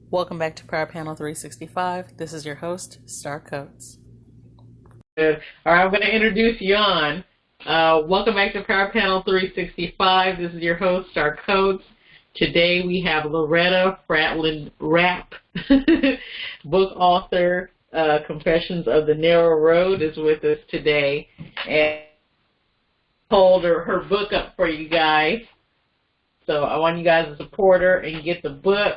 Welcome back to Power Panel 365. This is your host, Star Coates. Good. All right, I'm going to introduce you on. Welcome back to Power Panel 365. This is your host, Star Coates. Today we have Loretta Fralin-Rapp, book author, Confessions of the Narrow Road, is with us today. And hold her book up for you guys. So I want you guys to support her and get the book.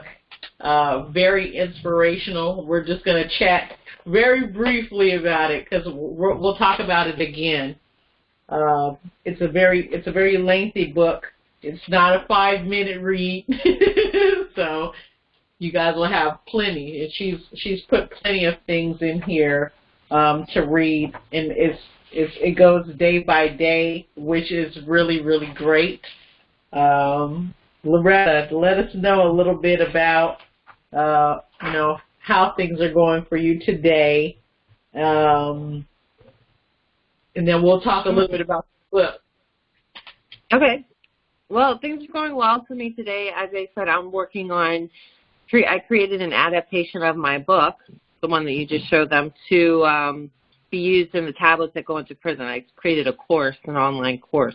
Very inspirational. We're just going to chat very briefly about it because we'll talk about it again. It's a very lengthy book. It's not a 5-minute read, so you guys will have plenty. And she's put plenty of things in here to read, and it goes day by day, which is really great. Loretta, let us know a little bit about how things are going for you today, and then we'll talk a little bit about the book. Okay. Well, things are going well for me today. As I said, I'm working on, I created an adaptation of my book, the one that you just showed them, to be used in the tablets that go into prison. I created a course, an online course.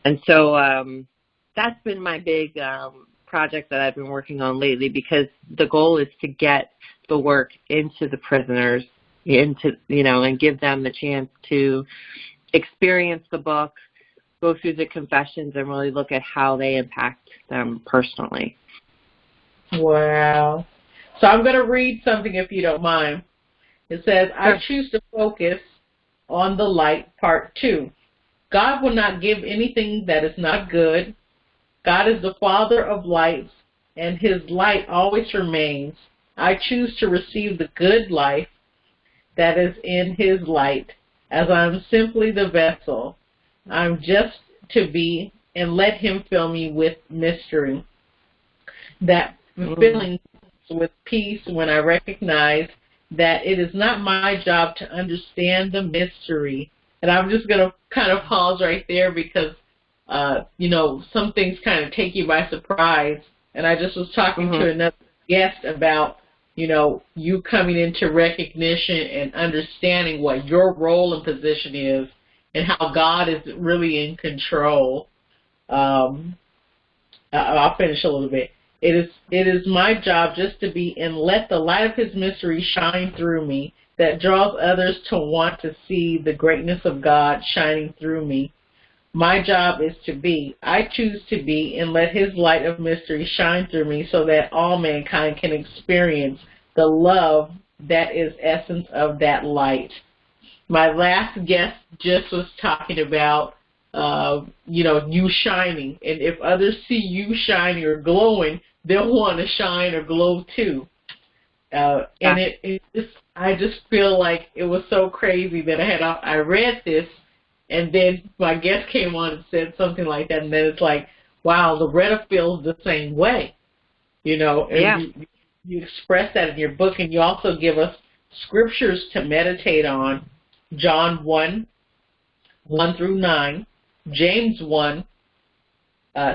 And so that's been my big project that I've been working on lately, because the goal is to get the work into the prisoners, and give them the chance to experience the book, go through the confessions, and really look at how they impact them personally. Wow. So I'm going to read something, if you don't mind. It says, I choose to focus on the light, part 2. God will not give anything that is not good. God is the Father of lights, and His light always remains. I choose to receive the good life that is in His light, as I am simply the vessel. I'm just to be, and let Him fill me with mystery. That filling with peace when I recognize that it is not my job to understand the mystery. And I'm just going to kind of pause right there because some things kind of take you by surprise. And I just was talking to another guest about, you coming into recognition and understanding what your role and position is and how God is really in control. I'll finish a little bit. It is my job just to be and let the light of His mystery shine through me that draws others to want to see the greatness of God shining through me. My job is to be. I choose to be and let His light of mystery shine through me so that all mankind can experience the love that is essence of that light. My last guest just was talking about, you shining. And if others see you shining or glowing, they'll want to shine or glow too. And I just feel like it was so crazy that I read this, and then my guest came on and said something like that, and then it's like, wow, Loretta feels the same way, And you express that in your book, and you also give us scriptures to meditate on: John 1 through 9, James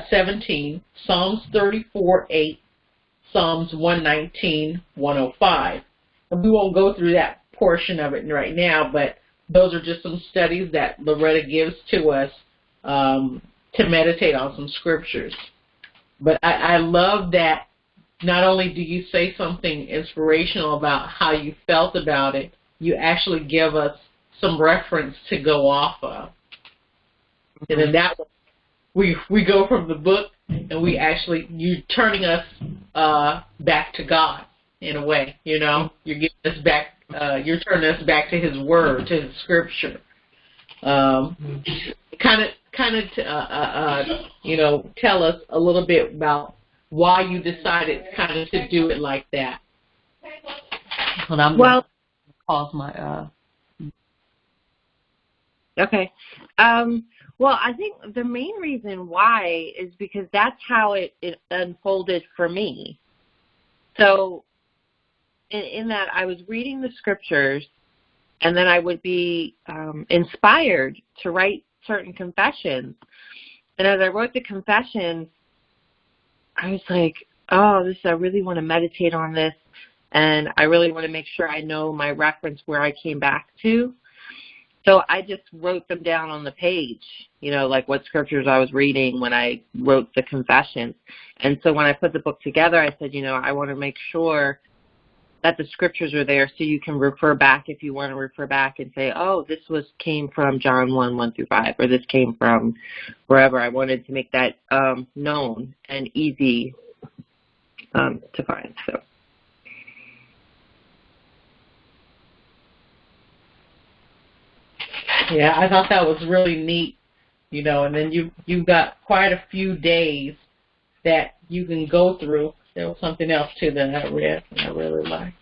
17, Psalms 34:8, Psalms 119, 105. And we won't go through that portion of it right now, but those are just some studies that Loretta gives to us to meditate on some scriptures. But I love that not only do you say something inspirational about how you felt about it, you actually give us some reference to go off of. And then that we go from the book, and you're turning us back to God in a way, You're giving us back. You're turning us back to His Word, to His Scripture. Tell us a little bit about why you decided kind of to do it like that. And I'm going to pause my. Okay. Well, I think the main reason why is because that's how it unfolded for me. So in that I was reading the scriptures, and then I would be inspired to write certain confessions. And as I wrote the confessions, I was like, I really want to meditate on this, and I really want to make sure I know my reference where I came back to. So I just wrote them down on the page, like what scriptures I was reading when I wrote the confessions. And so when I put the book together, I said, I want to make sure that the scriptures are there so you can refer back if you want to refer back and say, oh, this came from John 1:1-5, or this came from wherever. I wanted to make that known and easy to find. So. Yeah, I thought that was really neat, and then you've got quite a few days that you can go through. There was something else too that I read and I really liked.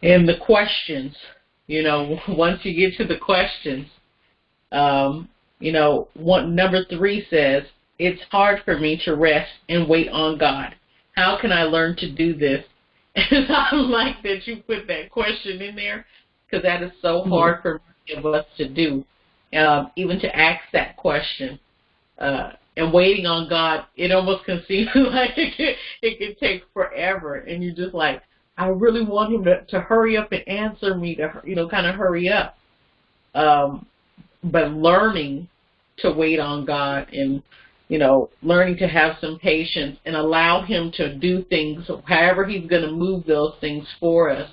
And the questions, once you get to the questions, number 3 says, it's hard for me to rest and wait on God. How can I learn to do this? And I like that you put that question in there, because that is so hard for many of us to do, even to ask that question. And waiting on God, it almost can seem like it can take forever. And you're just like, I really want him to hurry up and answer me, to kind of hurry up. But learning to wait on God and, learning to have some patience and allow him to do things however he's going to move those things for us.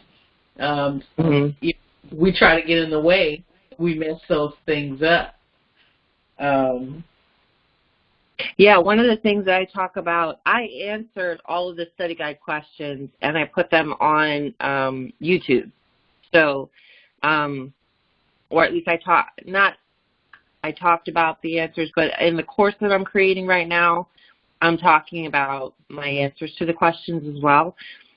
We try to get in the way, we mess those things up. Yeah, one of the things that I talk about, I answered all of the study guide questions and I put them on YouTube. So, or at least I talked about the answers, but in the course that I'm creating right now, I'm talking about my answers to the questions as well.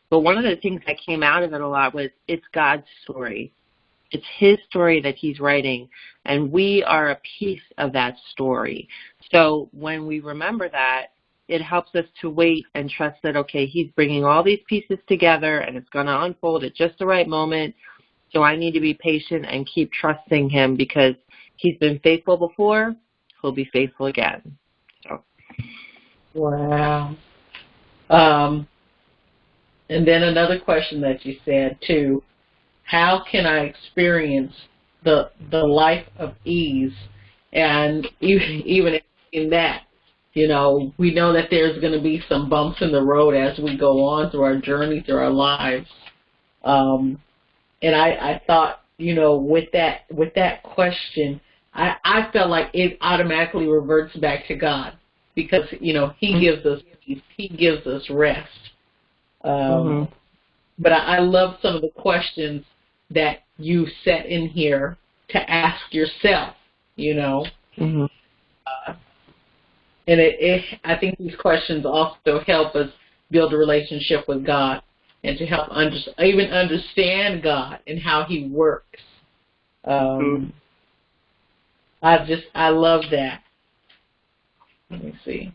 But one of the things that came out of it a lot was it's God's story. It's his story that he's writing, and we are a piece of that story. So when we remember that, it helps us to wait and trust that, okay, he's bringing all these pieces together, and it's going to unfold at just the right moment. So I need to be patient and keep trusting him, because he's been faithful before, he'll be faithful again. So. Wow. And then another question that you said, too, how can I experience the life of ease? And even in that, we know that there's going to be some bumps in the road as we go on through our journey, through our lives. And I thought, with that question, I felt like it automatically reverts back to God, because, he gives us peace, he gives us rest. But I love some of the questions that you set in here to ask yourself, And I think these questions also help us build a relationship with God and to help even understand God and how he works. I love that. Let me see.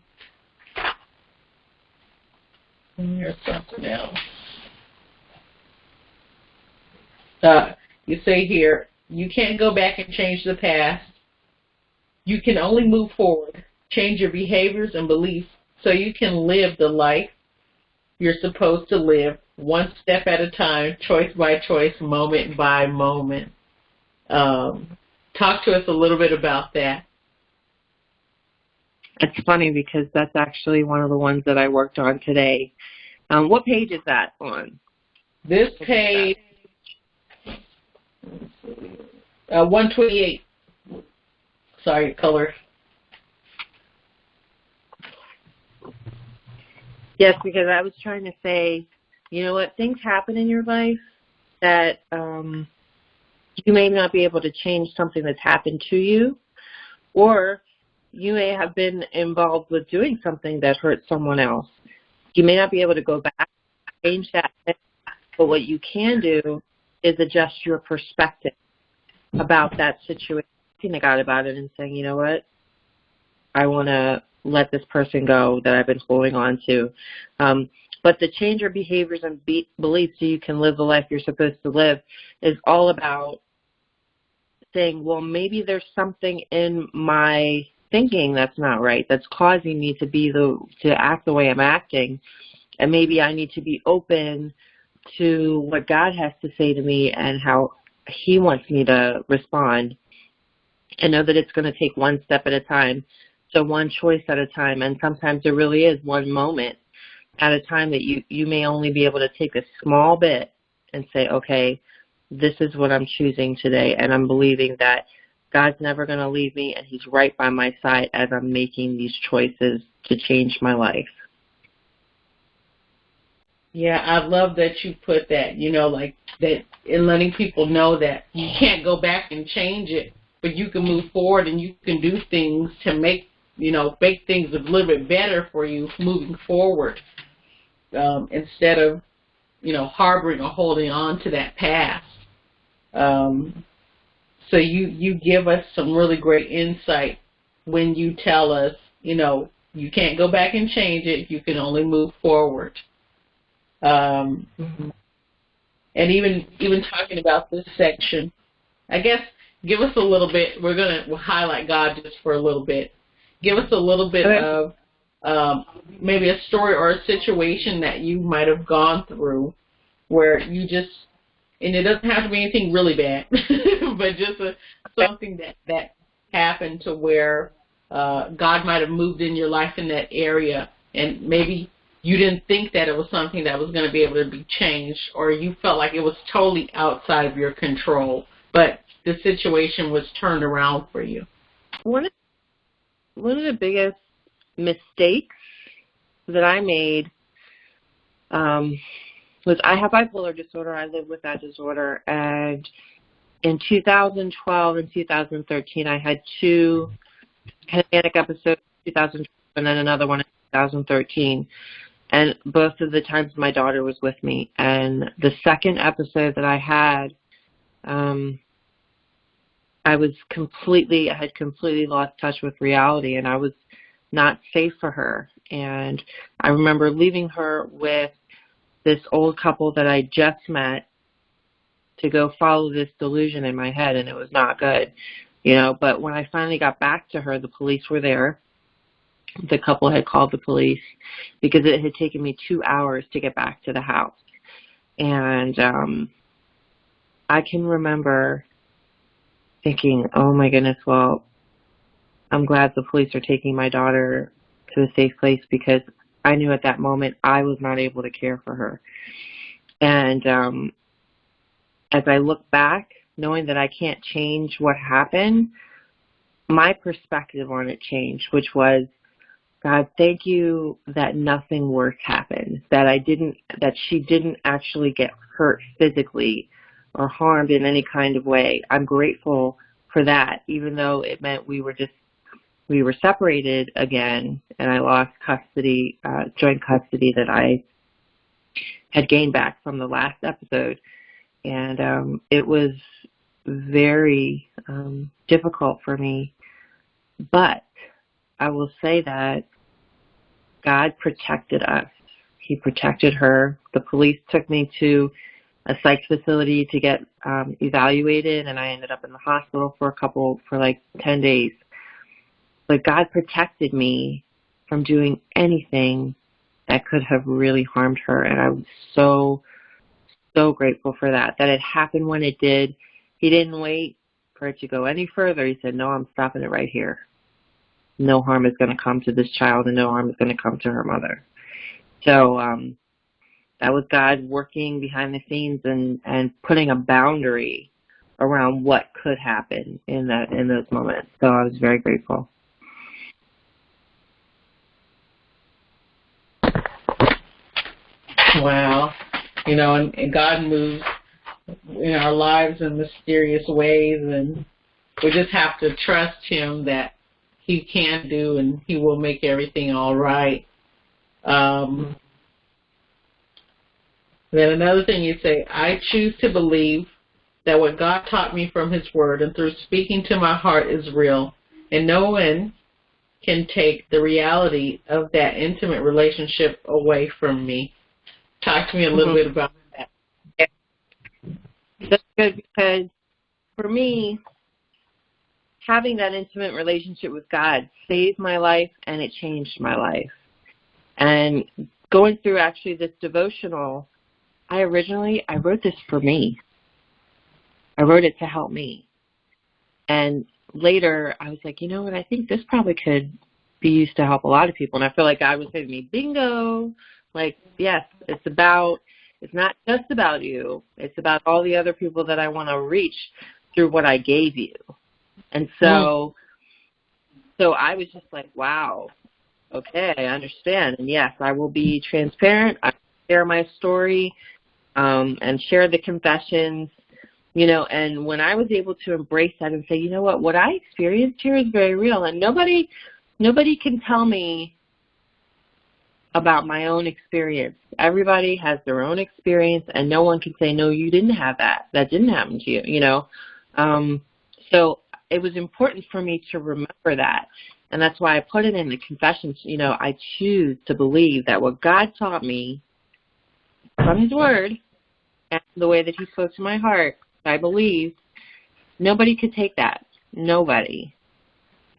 Here's something else. You say here, you can't go back and change the past. You can only move forward, change your behaviors and beliefs so you can live the life you're supposed to live, one step at a time, choice by choice, moment by moment. Talk to us a little bit about that. It's funny because that's actually one of the ones that I worked on today. What page is that on? This page, 128. Sorry, color. Yes, because I was trying to say, what, things happen in your life that you may not be able to change something that's happened to you, or you may have been involved with doing something that hurt someone else. You may not be able to go back, change that, but what you can do is adjust your perspective about that situation, thinking about it and saying, you know what, I want to let this person go that I've been holding on to. But the change your behaviors and beliefs so you can live the life you're supposed to live is all about saying, well, maybe there's something in my thinking that's not right, that's causing me to act the way I'm acting. And maybe I need to be open to what God has to say to me and how he wants me to respond, and know that it's going to take one step at a time, so one choice at a time. And sometimes it really is one moment at a time that you may only be able to take a small bit and say, okay, this is what I'm choosing today, and I'm believing that God's never going to leave me, and he's right by my side as I'm making these choices to change my life. Yeah, I love that you put that, like that, in letting people know that you can't go back and change it, but you can move forward and you can do things to make things a little bit better for you moving forward, instead of, harboring or holding on to that past. So you give us some really great insight when you tell us, you can't go back and change it, you can only move forward. And even talking about this section, I guess, give us a little bit. We'll highlight God just for a little bit. Give us a little bit of maybe a story or a situation that you might have gone through where you just, and it doesn't have to be anything really bad, but just something that happened to where God might have moved in your life in that area, and maybe you didn't think that it was something that was going to be able to be changed, or you felt like it was totally outside of your control, but the situation was turned around for you. One of the biggest mistakes that I made was I have bipolar disorder. I live with that disorder. And in 2012 and 2013, I had two manic episodes in 2012 and then another one in 2013. And both of the times my daughter was with me. And the second episode that I had, I had completely lost touch with reality, and I was not safe for her. And I remember leaving her with this old couple that I just met to go follow this delusion in my head, and it was not good, But when I finally got back to her, the police were there. The couple had called the police because it had taken me 2 hours to get back to the house. And I can remember thinking, oh my goodness, well, I'm glad the police are taking my daughter to a safe place, because I knew at that moment I was not able to care for her. And as I look back, knowing that I can't change what happened, my perspective on it changed, which was, God, thank you that nothing worse happened, that she didn't actually get hurt physically or harmed in any kind of way. I'm grateful for that, even though it meant we were separated again, and I lost custody, joint custody that I had gained back from the last episode. And it was very difficult for me. But I will say that God protected us. He protected her. The police took me to a psych facility to get evaluated, and I ended up in the hospital for like 10 days. But God protected me from doing anything that could have really harmed her, and I was so, so grateful for that it happened when it did. He didn't wait for it to go any further. He said, no, I'm stopping it right here. No harm is going to come to this child, and no harm is going to come to her mother. So that was God working behind the scenes and putting a boundary around what could happen in those moments. So I was very grateful. Wow. And God moves in our lives in mysterious ways, and we just have to trust him that he can do, and he will make everything all right. Then another thing you say, I choose to believe that what God taught me from his word and through speaking to my heart is real, and no one can take the reality of that intimate relationship away from me. Talk to me a little bit about that. That's good, because for me, having that intimate relationship with God saved my life, and it changed my life. And going through actually this devotional, I wrote this for me. I wrote it to help me. And later I was like, you know what, I think this probably could be used to help a lot of people. And I feel like God was saying to me, bingo. Like, yes, it's not just about you. It's about all the other people that I want to reach through what I gave you. And so I was just like, wow, okay, I understand. And yes, I will be transparent. I will share my story and share the confessions, you know. And when I was able to embrace that and say, you know what I experienced here is very real. And nobody can tell me about my own experience. Everybody has their own experience, and no one can say, no, you didn't have that. That didn't happen to you, you know. So it was important for me to remember that. And that's why I put it in the confessions. You know, I choose to believe that what God taught me from his word and the way that he spoke to my heart, I believe nobody could take that. Nobody.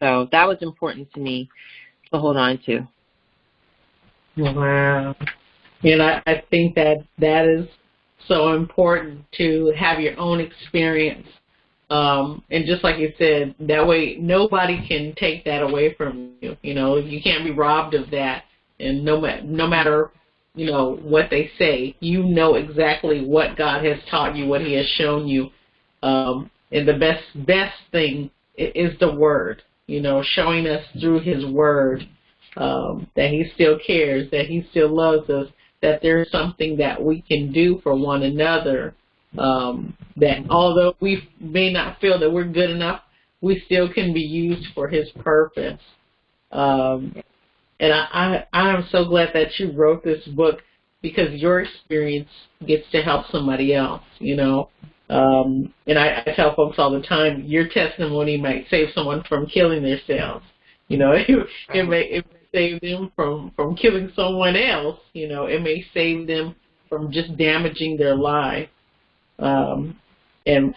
So that was important to me to hold on to. Wow. And I think that is so important to have your own experience. And just like you said, that way nobody can take that away from you. You know, you can't be robbed of that. And no matter, you know, what they say, you know exactly what God has taught you, what he has shown you. And the best thing is the word, you know, showing us through his word that he still cares, that he still loves us, that there's something that we can do for one another. That although we may not feel that we're good enough, we still can be used for his purpose. And I am so glad that you wrote this book, because your experience gets to help somebody else, you know. And I tell folks all the time, your testimony might save someone from killing themselves. You know, it may save them from killing someone else. You know, it may save them from just damaging their life. And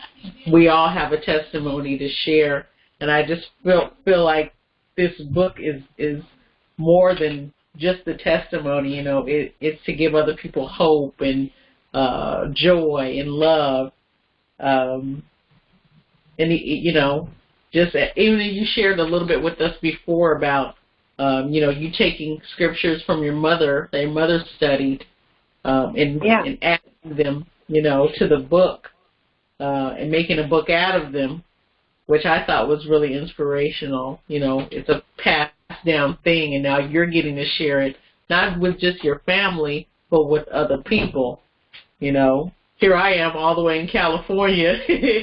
we all have a testimony to share, and I just feel like this book is more than just the testimony. You know, it's to give other people hope and joy and love. And you know, just even you shared a little bit with us before about you know, you taking scriptures from your mother studied, and adding them, you know, to the book, and making a book out of them, which I thought was really inspirational. You know, it's a passed down thing, and now you're getting to share it, not with just your family, but with other people. You know, here I am all the way in California,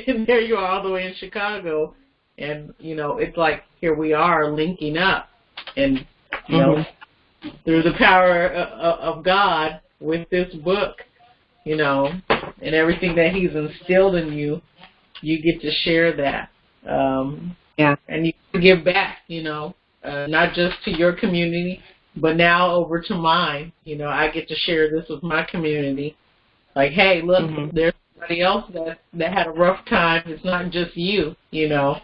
and there you are all the way in Chicago, and, you know, it's like here we are linking up, and, you know, through the power of God with this book, you know, and everything that he's instilled in you, you get to share that. And you can give back, you know, not just to your community, but now over to mine. You know, I get to share this with my community. Like, hey, look, there's somebody else that had a rough time. It's not just you, you know.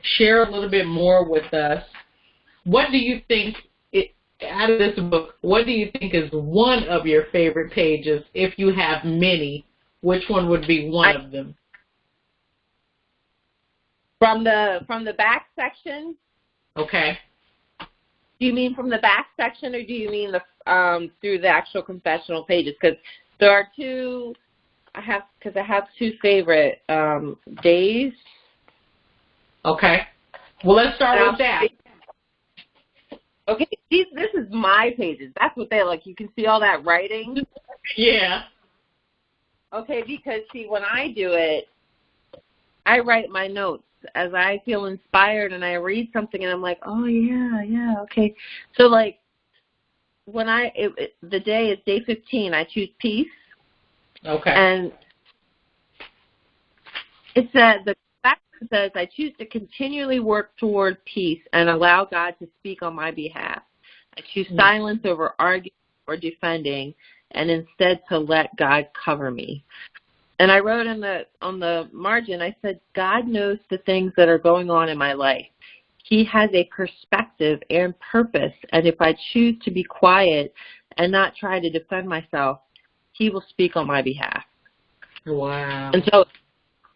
Share a little bit more with us. What do you think, out of this book, what do you think is one of your favorite pages? If you have many, which one would be one of them? From the back section? Okay. Do you mean from the back section, or do you mean through the actual confessional pages? Because there are two. I have two favorite days. Okay. Well, let's start with that. Okay, this is my pages. That's what they like. You can see all that writing. Yeah. Okay, because see, when I do it, I write my notes as I feel inspired, and I read something, and I'm like, oh yeah, okay. So like, when the day is day 15, I choose peace. Okay. And it says, the fact says, I choose to continually work toward peace and allow God to speak on my behalf. I choose silence over arguing or defending, and instead to let God cover me. And I wrote on the margin, I said, God knows the things that are going on in my life. He has a perspective and purpose, and if I choose to be quiet and not try to defend myself, he will speak on my behalf. Wow. And so what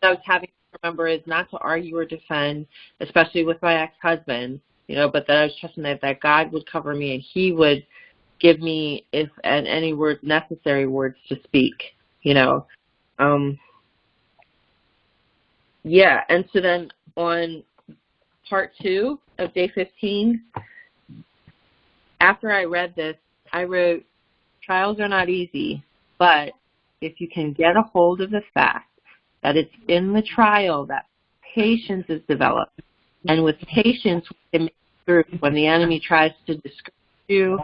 I was having to remember is not to argue or defend, especially with my ex-husband, but that I was trusting that God would cover me and he would give me any words, necessary words to speak, Yeah, and so then on part 2 of day 15, after I read this, I wrote, trials are not easy, but if you can get a hold of the fact that it's in the trial that patience is developed, and with patience we can make it through when the enemy tries to discourage you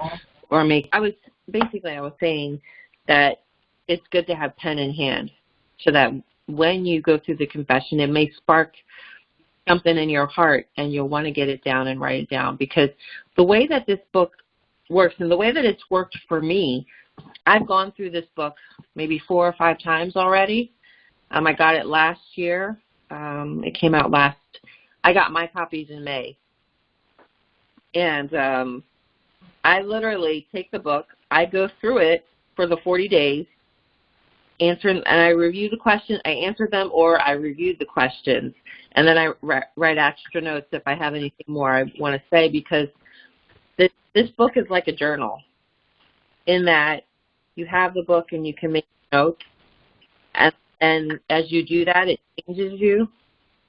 or I was saying that it's good to have pen in hand so that when you go through the confession, it may spark something in your heart and you'll want to get it down and write it down, because the way that this book works and the way that it's worked for me, I've gone through this book maybe 4 or 5 times already. I got it last year. It came out I got my copies in May. And I literally take the book, I go through it for the 40 days, and I review the questions, I answer them, or I review the questions, and then I write extra notes if I have anything more I want to say, because this book is like a journal in that you have the book and you can make notes, and as you do that, it changes you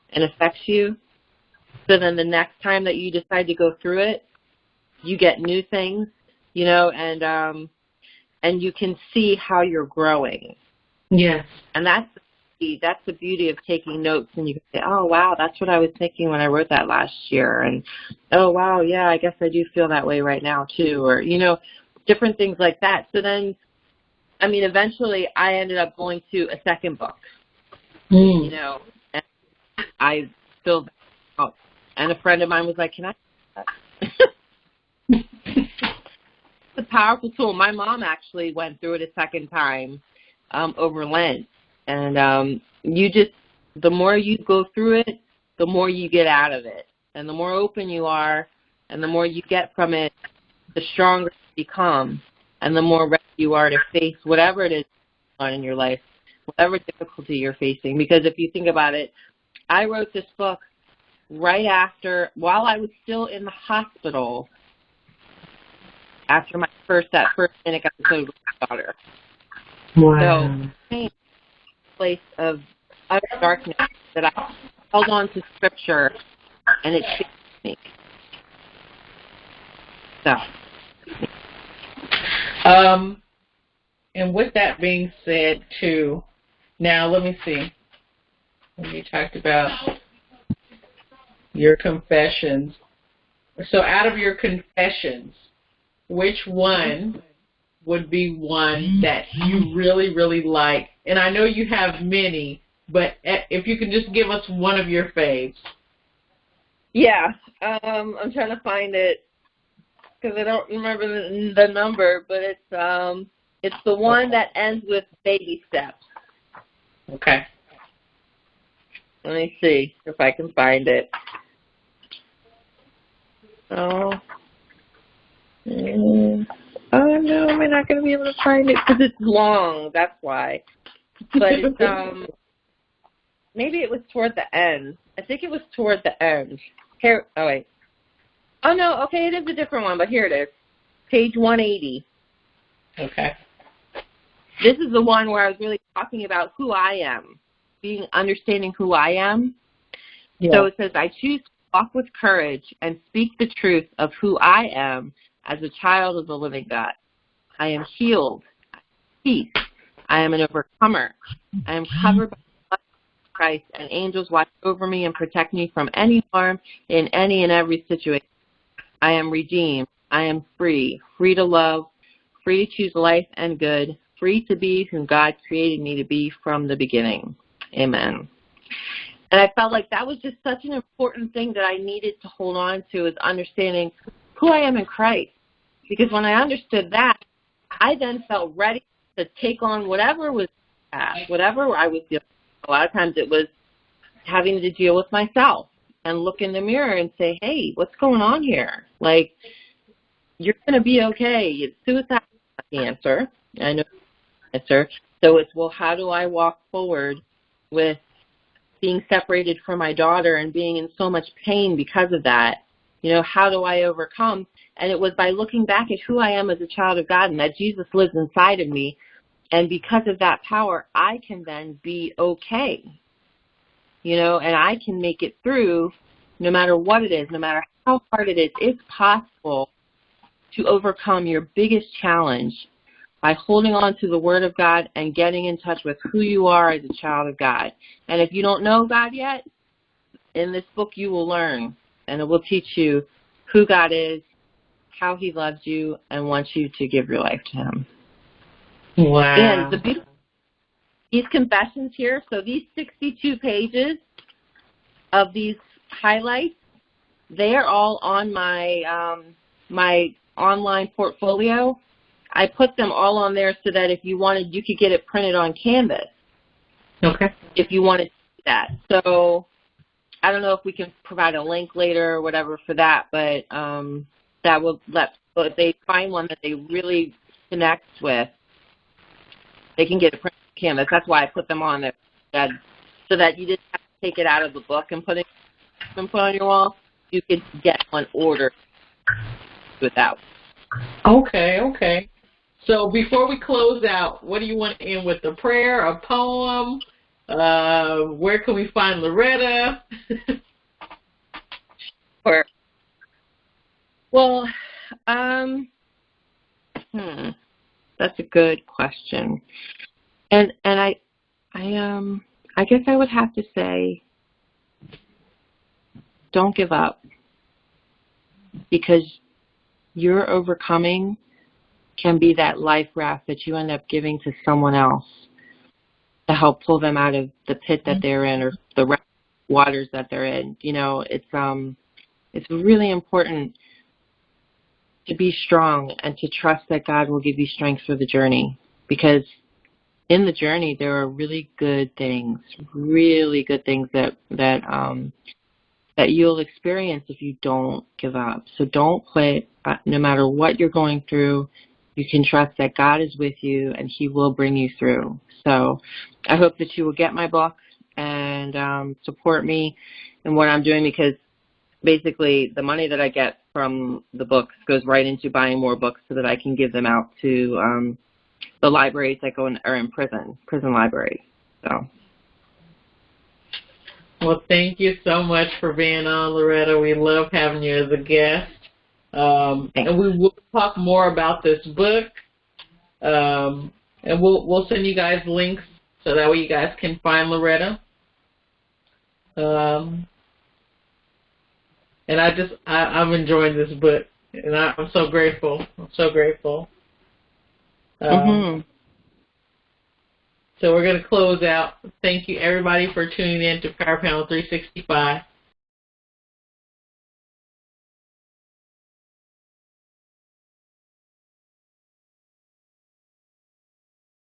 and affects you. So then the next time that you decide to go through it, you get new things, and you can see how you're growing. Yes. And that's the beauty of taking notes, and you can say, oh, wow, that's what I was thinking when I wrote that last year. And, oh, wow, yeah, I guess I do feel that way right now too, or, different things like that. So then, eventually I ended up going to a second book, and I filled that out. And a friend of mine was like, can I do that? It's a powerful tool. My mom actually went through it a second time over Lent. And the more you go through it, the more you get out of it. And the more open you are and the more you get from it, the stronger you become and the more ready you are to face whatever it is on in your life, whatever difficulty you're facing. Because if you think about it, I wrote this book right after, while I was still in the hospital, after that first manic episode with my daughter. Wow. So, place of utter darkness that I held on to Scripture, and it shaped me. So. And with that being said, too, now let me see. You talked about your confessions. So out of your confessions, which one would be one that you really, really like? And I know you have many, but if you can just give us one of your faves. Yeah, I'm trying to find it because I don't remember the number, but it's the one that ends with baby steps. Okay. Let me see if I can find it. Oh no, am I not going to be able to find it because it's long? That's why. But it's maybe it was toward the end. I think it was toward the end. Here. Oh wait. Oh no. Okay, it is a different one, but here it is. Page 180. Okay. This is the one where I was really talking about who I am, understanding who I am. Yeah. So it says, I choose to walk with courage and speak the truth of who I am as a child of the living God. I am healed. I have peace. I am an overcomer. I am covered by the blood of Christ, and angels watch over me and protect me from any harm in any and every situation. I am redeemed. I am free, free to love, free to choose life and good, free to be who God created me to be from the beginning. Amen. And I felt like that was just such an important thing that I needed to hold on to, is understanding who I am in Christ. Because when I understood that, I then felt ready to take on whatever was at, whatever I was dealing with. A lot of times it was having to deal with myself and look in the mirror and say, hey, what's going on here? Like, you're going to be okay. Suicide is not the answer. I know the answer. So it's, well, how do I walk forward with being separated from my daughter and being in so much pain because of that? You know, how do I overcome? And it was by looking back at who I am as a child of God and that Jesus lives inside of me. And because of that power, I can then be okay. You know, and I can make it through no matter what it is, no matter how hard it is. It's possible to overcome your biggest challenge by holding on to the Word of God and getting in touch with who you are as a child of God. And if you don't know God yet, in this book you will learn, and it will teach you who God is, how He loves you, and wants you to give your life to Him. Wow. And the beautiful, these confessions here, so these 62 pages of these highlights, they are all on my my online portfolio. I put them all on there so that if you wanted, you could get it printed on canvas. Okay. If you wanted to do that. So I don't know if we can provide a link later or whatever for that, but that will let, but if they find one that they really connect with, they can get it printed on canvas. That's why I put them on there, so that you didn't have to take it out of the book and put on your wall. You could get one ordered without. Okay, okay. So before we close out, what do you want to end with? A prayer, a poem? Where can we find Loretta? Or, well, that's a good question. And I guess I would have to say, don't give up, because your overcoming can be that life raft that you end up giving to someone else to help pull them out of the pit that they're in, or the waters that they're in. You know, it's really important to be strong and to trust that God will give you strength for the journey, because in the journey there are really good things that you'll experience if you don't give up. So don't quit. No matter what you're going through, you can trust that God is with you and He will bring you through. So I hope that you will get my book and support me in what I'm doing, because basically the money that I get from the books goes right into buying more books so that I can give them out to the libraries that are in prison libraries. So. Well, thank you so much for being on, Loretta. We love having you as a guest. And we will talk more about this book. And we'll send you guys links so that way you guys can find Loretta. And I'm enjoying this book, and I'm so grateful. I'm so grateful. So we're going to close out. Thank you, everybody, for tuning in to Power Panel 365.